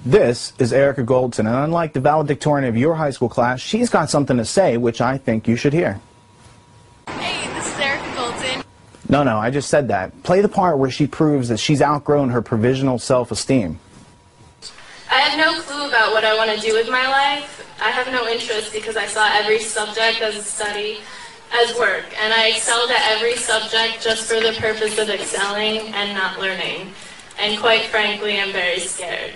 This is Erica Goldson, and unlike the valedictorian of your high school class, she's got something to say which I think you should hear. Hey, this is Erica Goldson. No, I just said that. Play the part where she proves that she's outgrown her provisional self-esteem. I have no clue about what I want to do with my life. I have no interest because I saw every subject as a study, as work, and I excelled at every subject just for the purpose of excelling and not learning. And quite frankly, I'm very scared.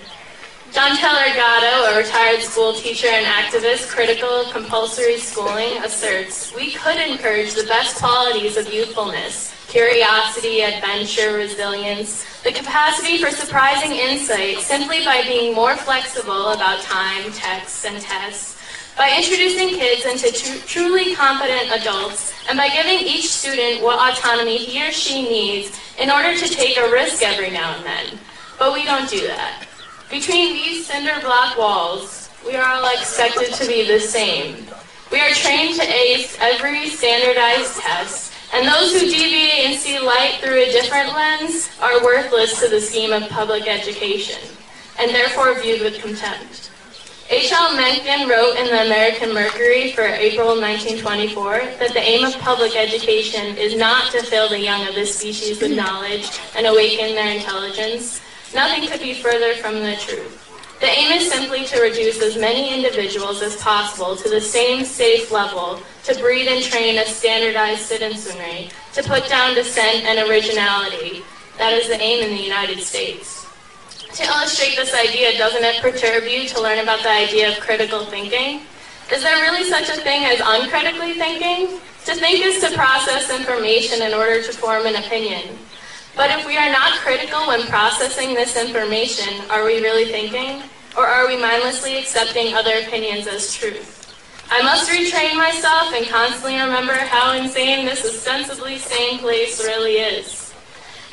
John Taylor Gatto, a retired school teacher and activist critical of compulsory schooling, asserts, "We could encourage the best qualities of youthfulness, curiosity, adventure, resilience, the capacity for surprising insight simply by being more flexible about time, texts, and tests, by introducing kids into truly competent adults, and by giving each student what autonomy he or she needs in order to take a risk every now and then." But we don't do that. Between these cinder block walls, we are all expected to be the same. We are trained to ace every standardized test, and those who deviate and see light through a different lens are worthless to the scheme of public education, and therefore viewed with contempt. H.L. Mencken wrote in the American Mercury for April 1924 that the aim of public education is not to fill the young of this species with knowledge and awaken their intelligence. Nothing could be further from the truth. The aim is simply to reduce as many individuals as possible to the same safe level, to breed and train a standardized citizenry, to put down dissent and originality. That is the aim in the United States. To illustrate this idea, doesn't it perturb you to learn about the idea of critical thinking? Is there really such a thing as uncritically thinking? To think is to process information in order to form an opinion. But if we are not critical when processing this information, are we really thinking? Or are we mindlessly accepting other opinions as truth? I must retrain myself and constantly remember how insane this ostensibly sane place really is.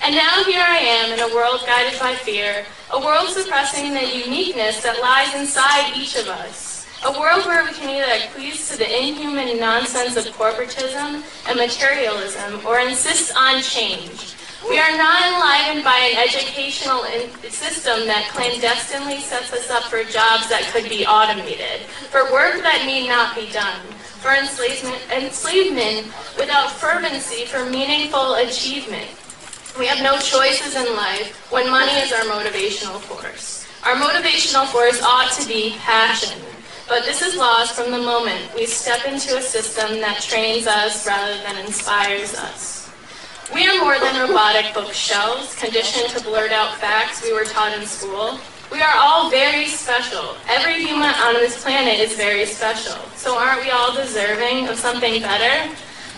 And now here I am in a world guided by fear, a world suppressing the uniqueness that lies inside each of us. A world where we can either acquiesce to the inhuman nonsense of corporatism and materialism or insist on change. We are not enlivened by an educational system that clandestinely sets us up for jobs that could be automated, for work that need not be done, for enslavement without fervency for meaningful achievement. We have no choices in life when money is our motivational force. Our motivational force ought to be passion, but this is lost from the moment we step into a system that trains us rather than inspires us. We are more than robotic bookshelves, conditioned to blurt out facts we were taught in school. We are all very special. Every human on this planet is very special. So aren't we all deserving of something better?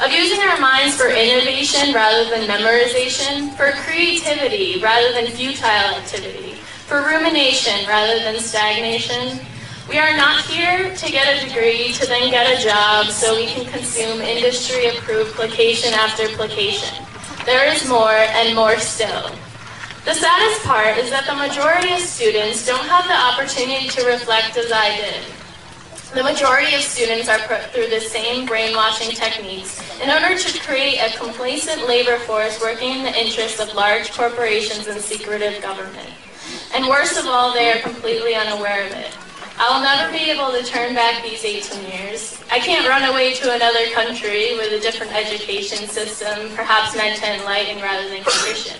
Of using our minds for innovation rather than memorization, for creativity rather than futile activity, for rumination rather than stagnation? We are not here to get a degree to then get a job so we can consume industry-approved placation after placation. There is more and more still. The saddest part is that the majority of students don't have the opportunity to reflect as I did. The majority of students are put through the same brainwashing techniques in order to create a complacent labor force working in the interests of large corporations and secretive government. And worst of all, they are completely unaware of it. I will never be able to turn back these 18 years. I can't run away to another country with a different education system, perhaps meant to enlighten rather than condition.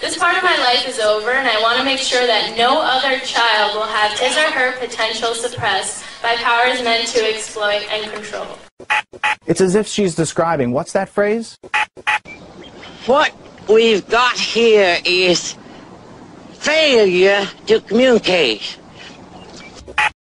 This part of my life is over, and I want to make sure that no other child will have his or her potential suppressed by powers meant to exploit and control. It's as if she's describing, what's that phrase? What we've got here is failure to communicate.